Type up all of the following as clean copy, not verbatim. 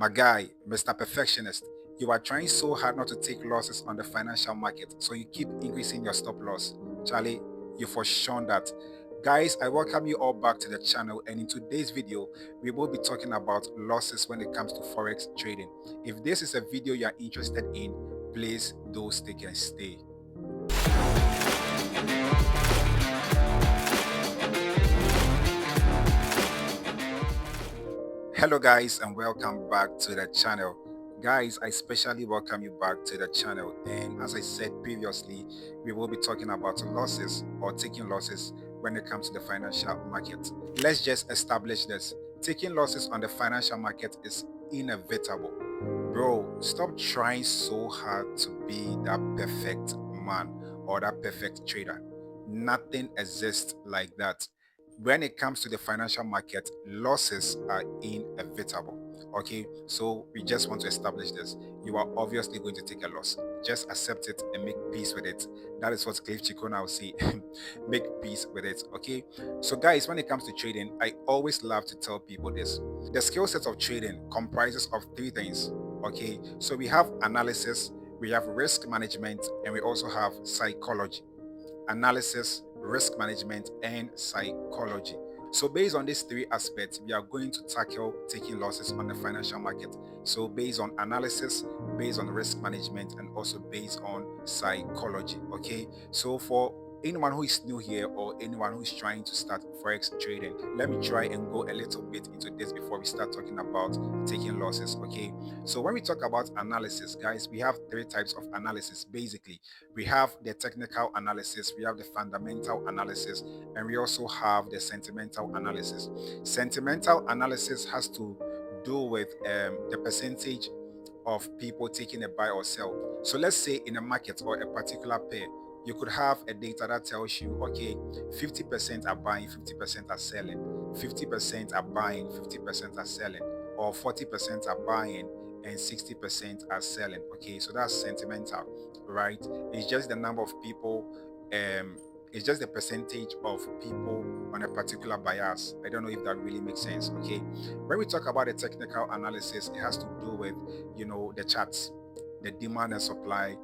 My guy, Mr. Perfectionist, you are trying so hard not to take losses on the financial market, so you keep increasing your stop loss. Charlie, you for sure that. Guys, I welcome you all back to the channel, and in today's video, we will be talking about losses when it comes to forex trading. If this is a video you are interested in, please do stick and stay. Hello guys, and welcome back to the channel. Guys, I especially welcome you back to the channel, and as I said previously, we will be talking about losses or taking losses when it comes to the financial market. Let's just establish this. Taking losses on the financial market is inevitable. Bro, stop trying so hard to be that perfect man or that perfect trader. Nothing exists like that. When it comes to the financial market, losses are inevitable. Okay, so we just want to establish this. You are obviously going to take a loss. Just accept it and make peace with it. That is what Cliff Chico now say. Make peace with it. Okay, so guys, when it comes to trading, I always love to tell people this. The skill set of trading comprises of three things. Okay, so we have analysis, we have risk management, and we also have psychology. Analysis, risk management, and psychology. So based on these three aspects, we are going to tackle taking losses on the financial market. So based on analysis, based on risk management, and also based on psychology. Okay, so for anyone who is new here or anyone who is trying to start forex trading, let me try and go a little bit into this before we start talking about taking losses. Okay, so when we talk about analysis, guys, we have three types of analysis. Basically, we have the technical analysis, we have the fundamental analysis, and we also have the sentimental analysis. Sentimental analysis has to do with the percentage of people taking a buy or sell. So let's say in a market or a particular pair, you could have a data that tells you, okay, 50% are buying, 50% are selling, 50% are buying, 50% are selling, or 40% are buying and 60% are selling. Okay, so that's sentimental, right? It's just the number of people, it's just the percentage of people on a particular bias. I don't know if that really makes sense. Okay, when we talk about the technical analysis, it has to do with, the charts, the demand and supply,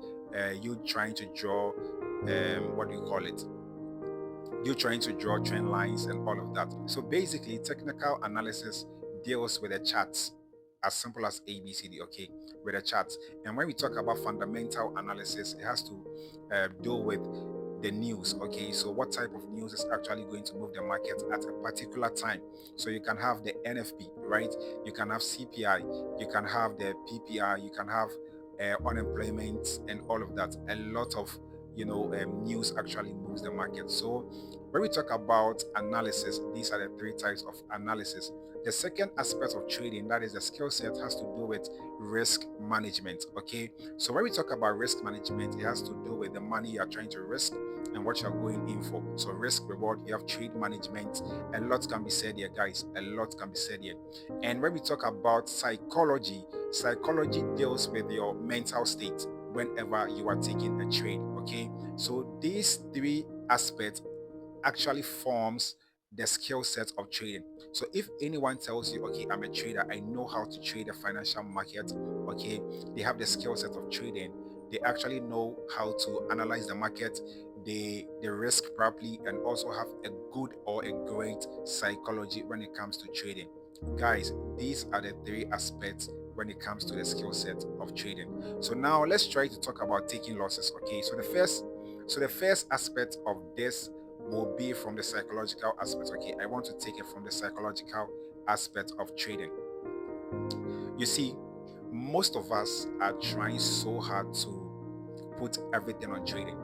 you trying to draw, what do you call it? You trying to draw trend lines and all of that. So basically, technical analysis deals with the charts, as simple as ABCD, okay, with the charts. And when we talk about fundamental analysis, it has to do with the news. Okay, so what type of news is actually going to move the market at a particular time? So you can have the NFP, right? You can have CPI, you can have the PPI, you can have unemployment and all of that. A lot of news actually moves the market. So when we talk about analysis, these are the three types of analysis. The second aspect of trading, that is the skill set, has to do with risk management. Okay, so when we talk about risk management, it has to do with the money you are trying to risk and what you're going in for. So risk reward, you have trade management. A lot can be said here, guys. A lot can be said here. And when we talk about psychology, psychology deals with your mental state whenever you are taking a trade. Okay, so these three aspects actually forms the skill set of trading. So if anyone tells you, okay, I'm a trader, I know how to trade the financial market, okay, they have the skill set of trading, they actually know how to analyze the market, they risk properly, and also have a good or a great psychology when it comes to trading. Guys, these are the three aspects when it comes to the skill set of trading. So now let's try to talk about taking losses. Okay, so the first aspect of this will be from the psychological aspect. Okay, I want to take it from the psychological aspect of trading. You see, most of us are trying so hard to put everything on trading.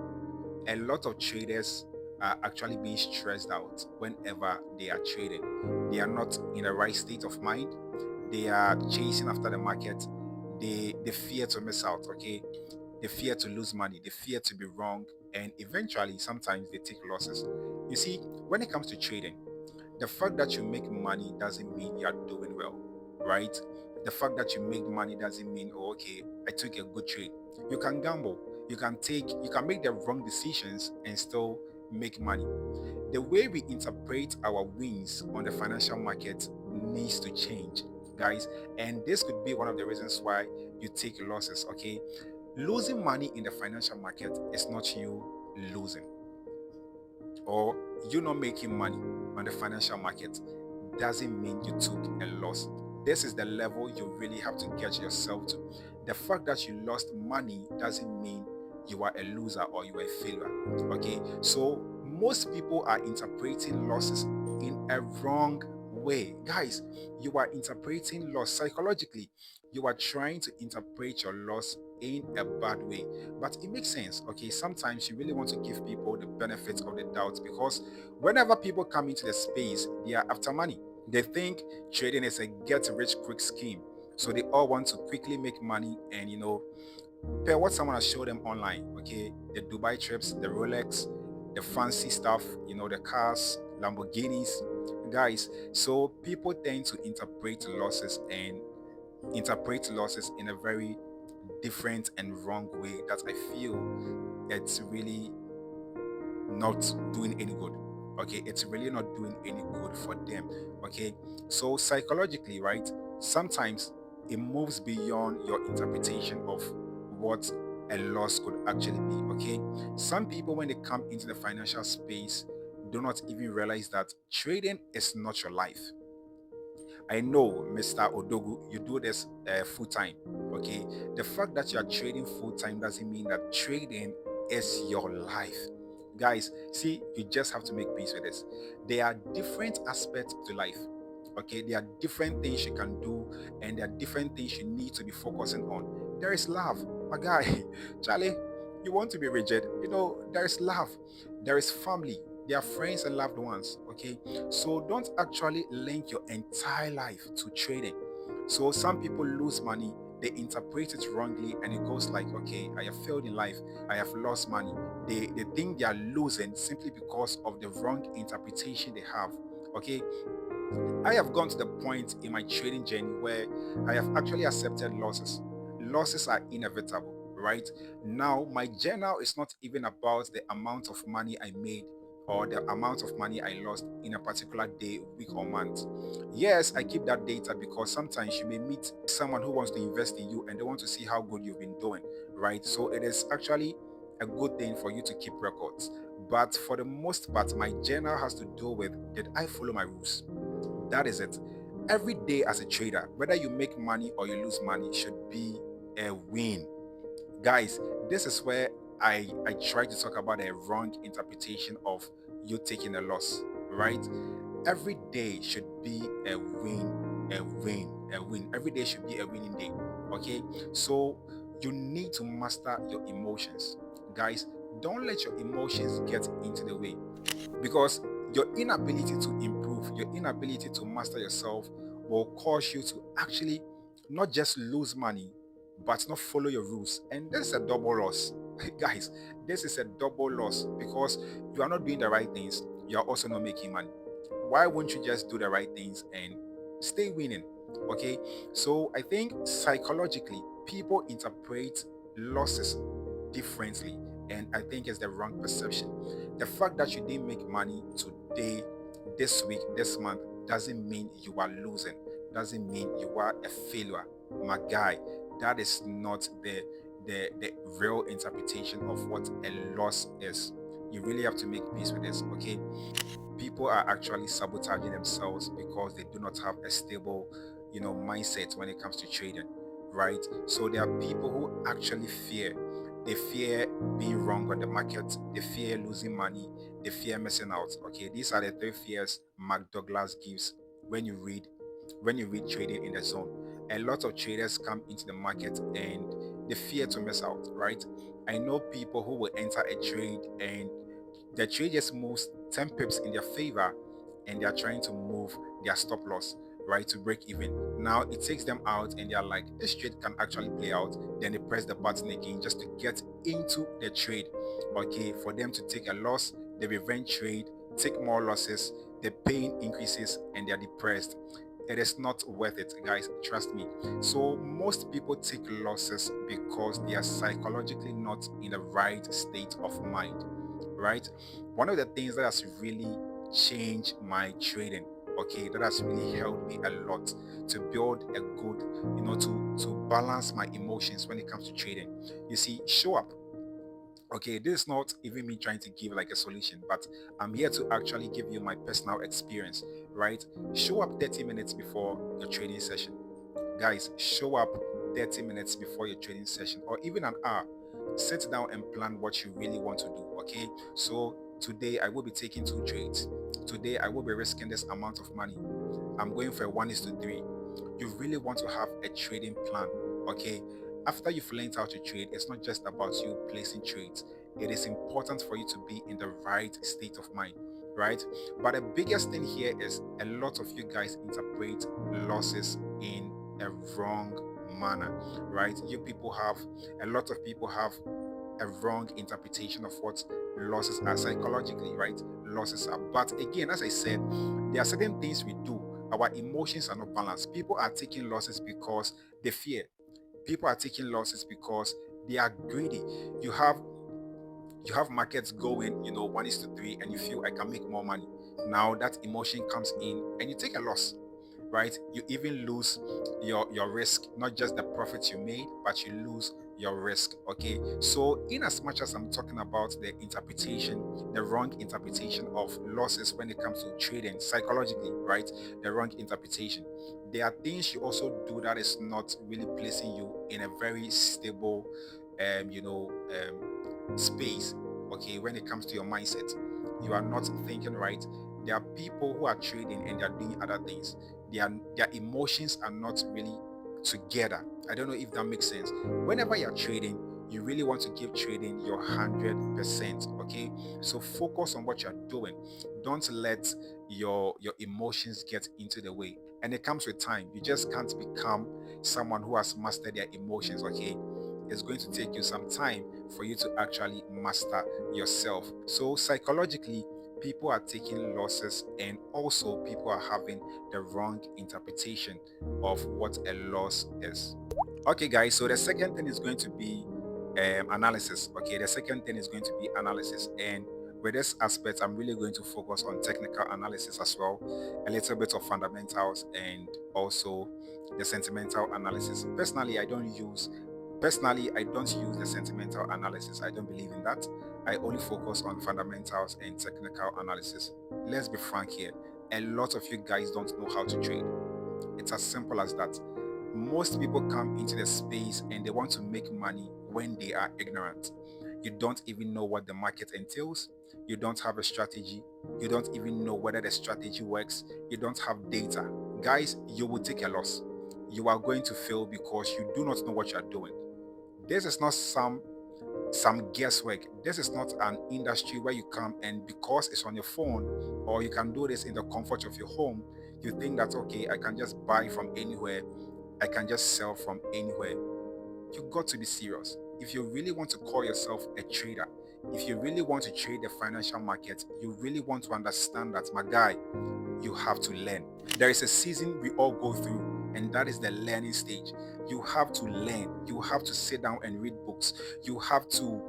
A lot of traders are actually being stressed out whenever they are trading. They are not in the right state of mind. They are chasing after the market. They fear to miss out. Okay, they fear to lose money, they fear to be wrong, and eventually sometimes they take losses. You see, when it comes to trading, the fact that you make money doesn't mean you are doing well, right? The fact that you make money doesn't mean, oh, okay, I took a good trade. You can gamble, you can make the wrong decisions and still make money. The way we interpret our wins on the financial market needs to change. guys. And this could be one of the reasons why you take losses. Okay, losing money in the financial market is not you losing, or you not making money on the financial market doesn't mean you took a loss. This is the level you really have to get yourself to. The fact that you lost money doesn't mean you are a loser or you are a failure. Okay, so most people are interpreting losses in a wrong way. Guys, you are interpreting loss psychologically. You are trying to interpret your loss in a bad way, but it makes sense. Okay, sometimes you really want to give people the benefit of the doubt, because whenever people come into the space, they are after money. They think trading is a get rich quick scheme. So they all want to quickly make money and, per what someone has showed them online. Okay, the Dubai trips, the Rolex, the fancy stuff, the cars, Lamborghinis, guys. So people tend to interpret losses in a very different and wrong way that I feel it's really not doing any good. Okay, it's really not doing any good for them. Okay, so psychologically, right, sometimes it moves beyond your interpretation of what a loss could actually be. Okay, some people, when they come into the financial space, do not even realize that trading is not your life. I know, Mr. Odogu, you do this full time. Okay, the fact that you are trading full time doesn't mean that trading is your life. Guys, see, you just have to make peace with this. There are different aspects to life. Okay, there are different things you can do, and there are different things you need to be focusing on. There is love, my guy. Charlie, you want to be rigid? There is love, there is family, there are friends and loved ones. Okay, so don't actually link your entire life to trading. So some people lose money, they interpret it wrongly, and it goes like, okay, I have failed in life, I have lost money. They think they are losing simply because of the wrong interpretation they have. Okay, I have gone to the point in my trading journey where I have actually accepted losses. Losses are inevitable, right? Now, my journal is not even about the amount of money I made or the amount of money I lost in a particular day, week, or month. Yes, I keep that data because sometimes you may meet someone who wants to invest in you and they want to see how good you've been doing, right? So it is actually a good thing for you to keep records. But for the most part, my journal has to do with, did I follow my rules? That is it. Every day as a trader, whether you make money or you lose money, should be a win. Guys, this is where I try to talk about a wrong interpretation of you taking a loss, right? Every day should be a win, a win, a win. Every day should be a winning day. Okay? So you need to master your emotions. Guys, don't let your emotions get into the way, because your inability to improve, your inability to master yourself will cause you to actually not just lose money, but not follow your rules. And this is a double loss. Guys, this is a double loss, because you are not doing the right things, you are also not making money. Why won't you just do the right things and stay winning? Okay, so I think psychologically, people interpret losses differently, and I think it's the wrong perception. The fact that you didn't make money today, this week, this month, doesn't mean you are losing, doesn't mean you are a failure, my guy. That is not the real interpretation of what a loss is. You really have to make peace with this. Okay, people are actually sabotaging themselves because they do not have a stable, mindset when it comes to trading, right? So there are people who actually fear. They fear being wrong on the market, they fear losing money, they fear missing out. Okay, these are the three fears Mark Douglas gives when you read trading in the zone. A lot of traders come into the market and they fear to miss out, right? I know people who will enter a trade and the trade just moves 10 pips in their favor, and they are trying to move their stop loss, right, to break even. Now it takes them out and they are like, this trade can actually play out. Then they press the button again just to get into the trade. Okay, for them to take a loss, they revenge trade, take more losses, the pain increases, and they're depressed. It is not worth it, guys, trust me. So most people take losses because they are psychologically not in the right state of mind, right? One of the things that has really changed my trading Okay, that has really helped me a lot to build a good, to balance my emotions when it comes to trading. You see, show up. Okay, this is not even me trying to give like a solution, but I'm here to actually give you my personal experience, right? Show up 30 minutes before your trading session. Guys, show up 30 minutes before your trading session or even an hour. Sit down and plan what you really want to do. Okay, so today I will be taking 2 trades. Today I will be risking this amount of money. I'm going for a 1:3. You really want to have a trading plan. Okay, after you've learned how to trade, it's not just about you placing trades. It is important for you to be in the right state of mind, right? But the biggest thing here is a lot of you guys interpret losses in a wrong manner, right? A lot of people have a wrong interpretation of what losses are psychologically, right? Losses are. But again, as I said, there are certain things we do. Our emotions are not balanced. People are taking losses because they fear. People are taking losses because they are greedy. You have you have markets going, 1:3, and you feel I can make more money. Now that emotion comes in and you take a loss, right? You even lose your risk, not just the profits you made, but you lose your risk. Okay, so in as much as I'm talking about the wrong interpretation of losses when it comes to trading psychologically, right? The wrong interpretation, there are things you also do that is not really placing you in a very stable space. Okay, when it comes to your mindset, you are not thinking right. There are people who are trading and they are doing other things. Their emotions are not really together. I don't know if that makes sense. Whenever you're trading, you really want to give trading your 100%. Okay, so focus on what you're doing. Don't let your emotions get into the way. And it comes with time. You just can't become someone who has mastered their emotions. Okay, it's going to take you some time for you to actually master yourself. So psychologically, people are taking losses and also people are having the wrong interpretation of what a loss is. Okay, guys, so the second thing is going to be analysis. Okay, the second thing is going to be analysis. And with this aspect, I'm really going to focus on technical analysis as well, a little bit of fundamentals, and also the sentimental analysis. Personally, I don't use the sentimental analysis. I don't believe in that. I only focus on fundamentals and technical analysis. Let's be frank here. A lot of you guys don't know how to trade. It's as simple as that. Most people come into the space and they want to make money when they are ignorant. You don't even know what the market entails. You don't have a strategy. You don't even know whether the strategy works. You don't have data. Guys, you will take a loss. You are going to fail because you do not know what you are doing. This is not some guesswork. This is not an industry where you come and because it's on your phone or you can do this in the comfort of your home, you think that okay, I can just buy from anywhere, I can just sell from anywhere. You got to be serious. If you really want to call yourself a trader, if you really want to trade the financial market, you really want to understand that, my guy, you have to learn. There is a season we all go through, and that is the learning stage. You have to learn. You have to sit down and read books. You have to,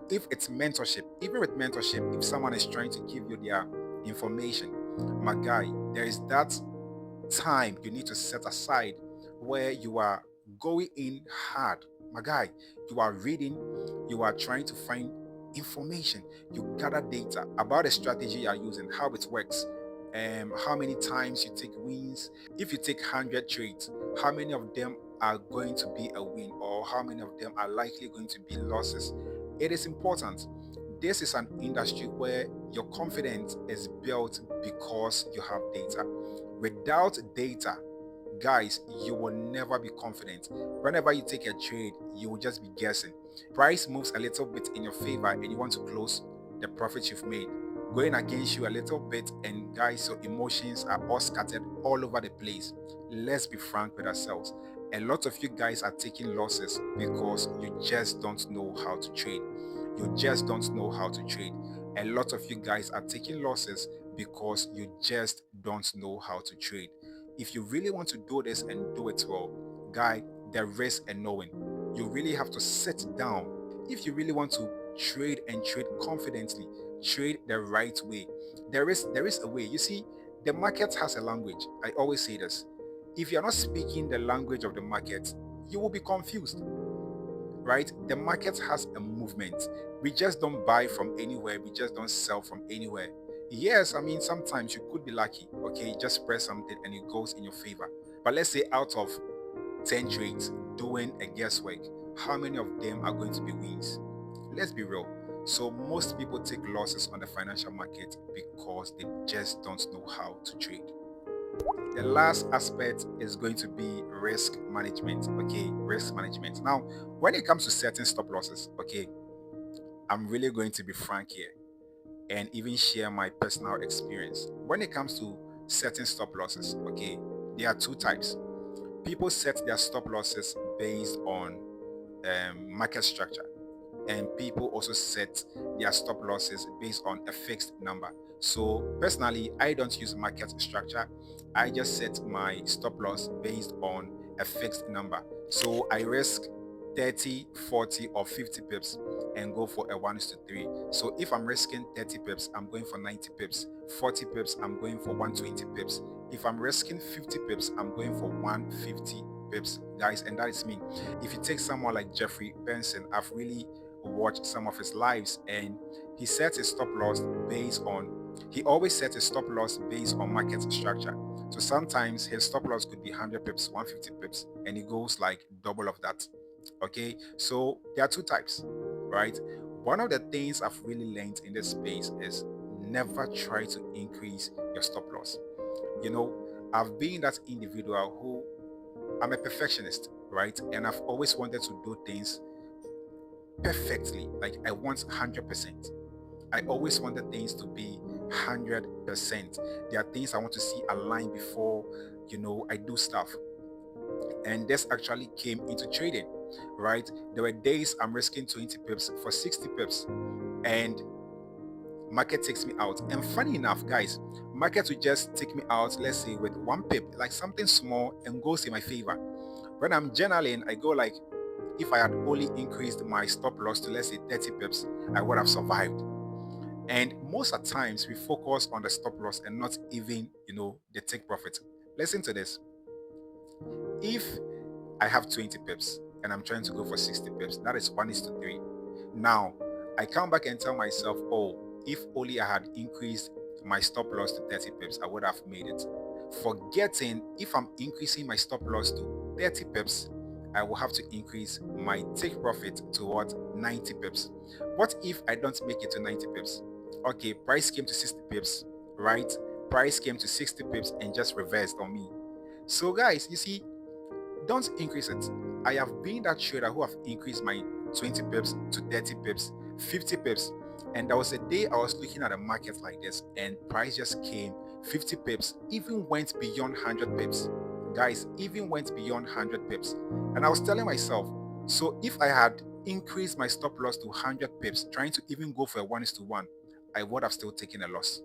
if it's mentorship, even with mentorship, if someone is trying to give you their information, my guy, there is that time you need to set aside where you are going in hard. My guy, you are reading, you are trying to find information, you gather data about the strategy you are using, how it works, how many times you take wins. If you take 100 trades, how many of them are going to be a win or how many of them are likely going to be losses? It is important. This is an industry where your confidence is built because you have data. Without data, guys, you will never be confident. Whenever you take a trade, you will just be guessing. Price moves a little bit in your favor and you want to close the profits you've made. Going against you a little bit, and guys, your emotions are all scattered all over the place. Let's be frank with ourselves. A lot of you guys are taking losses because you just don't know how to trade. You just don't know how to trade. A lot of you guys are taking losses because you just don't know how to trade. If you really want to do this and do it well, guy, there is a knowing. You really have to sit down. If you really want to trade and trade confidently, trade the right way. There is a way. You see, The market has a language. I always say this. If you're not speaking the language of the market, you will be confused, right? The market has a movement. We just don't buy from anywhere, we just don't sell from anywhere. Yes, I mean, sometimes you could be lucky, okay? Just press something and it goes in your favor. But let's say out of 10 trades doing a guesswork, how many of them are going to be wins? Let's be real. So most people take losses on the financial market because they just don't know how to trade. The last aspect is going to be risk management. Okay, risk management. Now, when it comes to setting stop losses, okay, I'm really going to be frank here and even share my personal experience. When it comes to setting stop losses, okay, there are two types. People set their stop losses based on market structure, and people also set their stop losses based on a fixed number. So personally, I don't use market structure. I just set my stop loss based on a fixed number. So I risk 30, 40, or 50 pips and go for a 1:3. So if I'm risking 30 pips, I'm going for 90 pips. 40 pips, I'm going for 120 pips. If I'm risking 50 pips, I'm going for 150 pips, guys, and that is me. If you take someone like Jeffrey Benson, I've really watched some of his lives, and he sets his stop loss based on he always sets his stop loss based on market structure. So sometimes his stop loss could be 100 pips, 150 pips, and he goes like double of that. Okay, so there are two types, right? One of the things I've really learned in this space is never try to increase your stop loss. You know, I've been that individual who I'm a perfectionist, right? And I've always wanted to do things perfectly. Like I want 100%. I always wanted things to be 100%. There are things I want to see aligned before, I do stuff. And this actually came into trading, right? There were days I'm risking 20 pips for 60 pips, and market takes me out. And funny enough, guys, market will just take me out, let's say with 1 pip, like something small, and goes in my favor. When I'm journaling, I go like, if I had only increased my stop loss to, let's say, 30 pips, I would have survived. And most of the times we focus on the stop loss and not even, the take profit. Listen to this. If I have 20 pips and I'm trying to go for 60 pips, that is 1:3. Now, I come back and tell myself, oh, if only I had increased my stop loss to 30 pips, I would have made it. Forgetting if I'm increasing my stop loss to 30 pips, I will have to increase my take profit to what? 90 pips. What if I don't make it to 90 pips? Okay, price came to 60 pips, right? Price came to 60 pips and just reversed on me. So guys, you see, don't increase it. I have been that trader who have increased my 20 pips to 30 pips, 50 pips. And there was a day I was looking at a market like this and price just came 50 pips, even went beyond 100 pips. Guys, even went beyond 100 pips. And I was telling myself, so if I had increased my stop loss to 100 pips, trying to even go for a 1:1, I would have still taken a loss.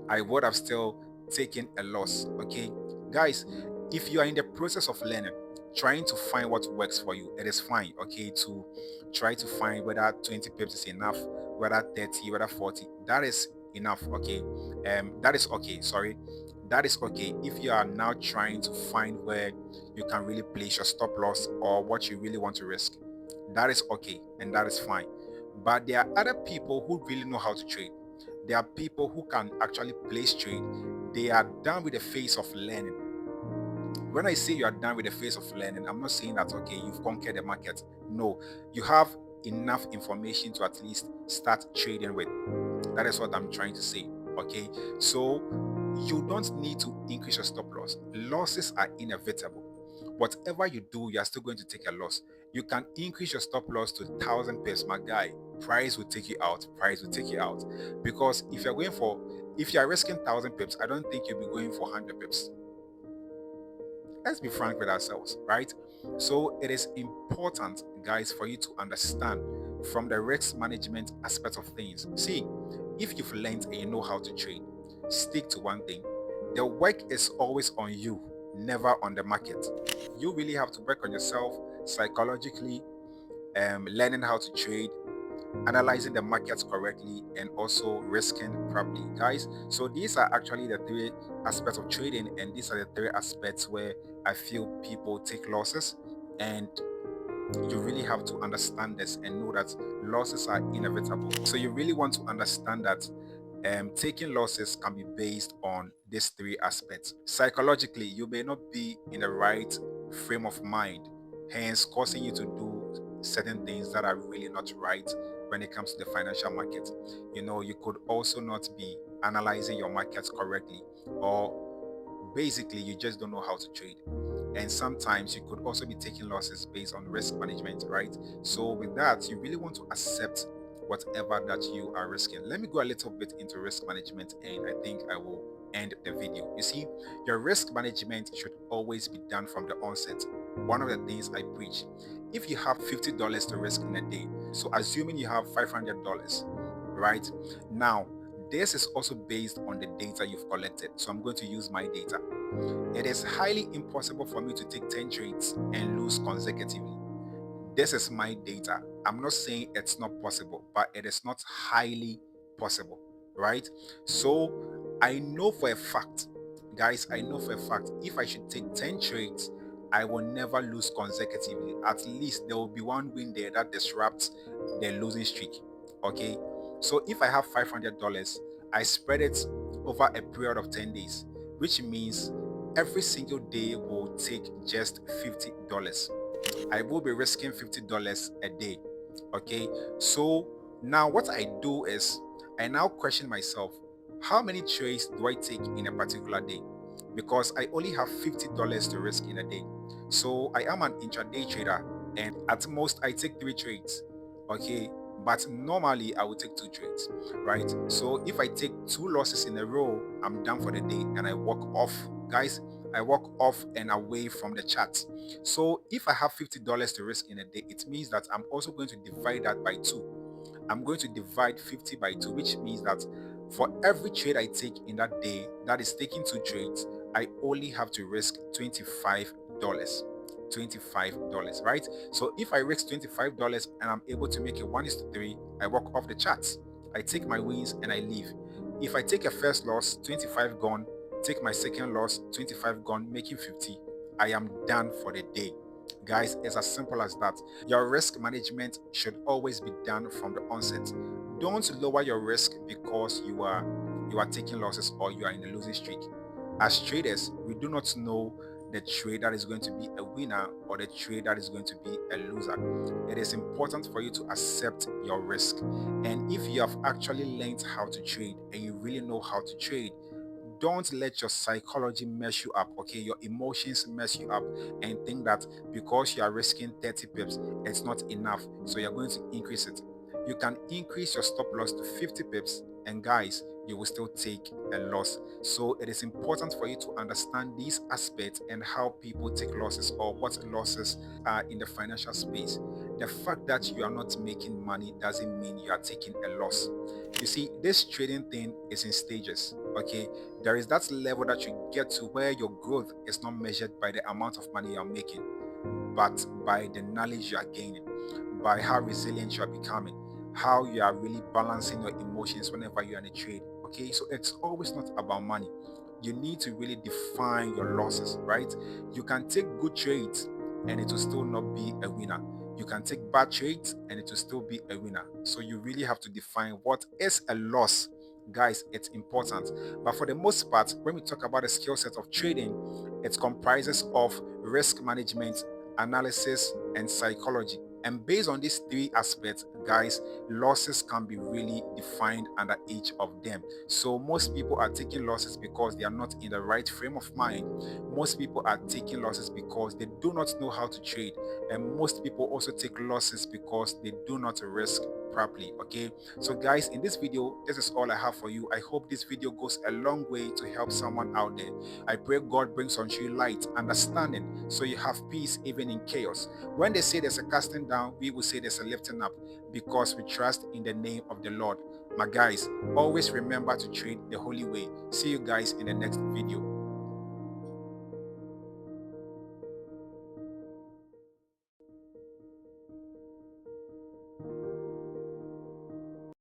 I would have still taken a loss. Okay, guys, if you are in the process of learning, trying to find what works for you, it is fine. Okay, to try to find whether 20 pips is enough, whether 30, whether 40, that is enough. Okay, that is okay. Sorry, that is okay if you are now trying to find where you can really place your stop loss or what you really want to risk. That is okay and that is fine. But there are other people who really know how to trade. There are people who can actually place trade. They are done with the phase of learning. When I say you are done with the phase of learning, I'm not saying that, okay, you've conquered the market. No, you have enough information to at least start trading with. That is what I'm trying to say. Okay, so you don't need to increase your stop loss. Losses are inevitable. Whatever you do, you are still going to take a loss. You can increase your stop loss to 1,000 pips, my guy. Price will take you out. Price will take you out. Because if you are risking 1,000 pips, I don't think you'll be going for 100 pips. Let's be frank with ourselves, right? So it is important, guys, for you to understand from the risk management aspect of things. See, if you've learned and you know how to trade, stick to one thing. The work is always on you, never on the market. You really have to work on yourself psychologically, learning how to trade, analyzing the markets correctly, and also risking properly, guys. So these are actually the three aspects of trading, and these are the three aspects where I feel people take losses. And you really have to understand this and know that losses are inevitable. So you really want to understand that taking losses can be based on these three aspects. Psychologically, you may not be in the right frame of mind, hence causing you to do certain things that are really not right when it comes to the financial market. You could also not be analyzing your markets correctly, or basically you just don't know how to trade. And sometimes you could also be taking losses based on risk management, right? So with that, you really want to accept whatever that you are risking. Let me go a little bit into risk management, and I think I will end the video. You see, your risk management should always be done from the onset. One of the things I preach: if you have $50 to risk in a day, so assuming you have $500, right? Now, this is also based on the data you've collected. So I'm going to use my data. It is highly impossible for me to take 10 trades and lose consecutively. This is my data. I'm not saying it's not possible, but it is not highly possible, right? So I know for a fact, guys, I know for a fact, if I should take 10 trades, I will never lose consecutively. At least there will be one win there that disrupts the losing streak. Okay. So if I have $500, I spread it over a period of 10 days, which means every single day will take just $50. I will be risking $50 a day. Okay. So now what I do is I now question myself, how many trades do I take in a particular day? Because I only have $50 to risk in a day. So I am an intraday trader, and at most I take 3 trades. Okay. But normally I will take 2 trades, right? So if I take 2 losses in a row, I'm done for the day and I walk off. Guys, I walk off and away from the chart. So if I have $50 to risk in a day, it means that I'm also going to divide that by 2. I'm going to divide 50 by 2, which means that for every trade I take in that day, that is taking 2 trades, I only have to risk $25. $25, right? So if I risk $25 and I'm able to make a 1:3, I walk off the charts. I take my wins and I leave. If I take a first loss, 25 gone, take my second loss, 25 gone, making 50, I am done for the day. Guys, it's as simple as that. Your risk management should always be done from the onset. Don't lower your risk because you are taking losses or you are in a losing streak. As traders, we do not know the trade that is going to be a winner or the trade that is going to be a loser. It is important for you to accept your risk. And if you have actually learned how to trade and you really know how to trade, don't let your psychology mess you up, okay? Your emotions mess you up and think that because you are risking 30 pips, it's not enough. So you're going to increase it. You can increase your stop loss to 50 pips, and guys, you will still take a loss. So it is important for you to understand these aspects and how people take losses or what losses are in the financial space. The fact that you are not making money doesn't mean you are taking a loss. You see, this trading thing is in stages, okay? There is that level that you get to where your growth is not measured by the amount of money you're making, but by the knowledge you are gaining, by how resilient you are becoming, how you are really balancing your emotions whenever you're in a trade. Okay, so it's always not about money. You need to really define your losses, right? You can take good trades and it will still not be a winner. You can take bad trades and it will still be a winner. So you really have to define what is a loss. Guys, it's important. But for the most part, when we talk about the skill set of trading, it comprises of risk management, analysis, and psychology. And based on these 3 aspects, guys, losses can be really defined under each of them. So most people are taking losses because they are not in the right frame of mind. Most people are taking losses because they do not know how to trade. And most people also take losses because they do not risk properly. Okay, so guys, in this video, this is all I have for you. I hope this video goes a long way to help someone out there. I pray God brings unto you light, understanding, so you have peace even in chaos. When they say there's a casting down, we will say there's a lifting up, because we trust in the name of the Lord. My guys, always remember to trade the holy way. See you guys in the next video.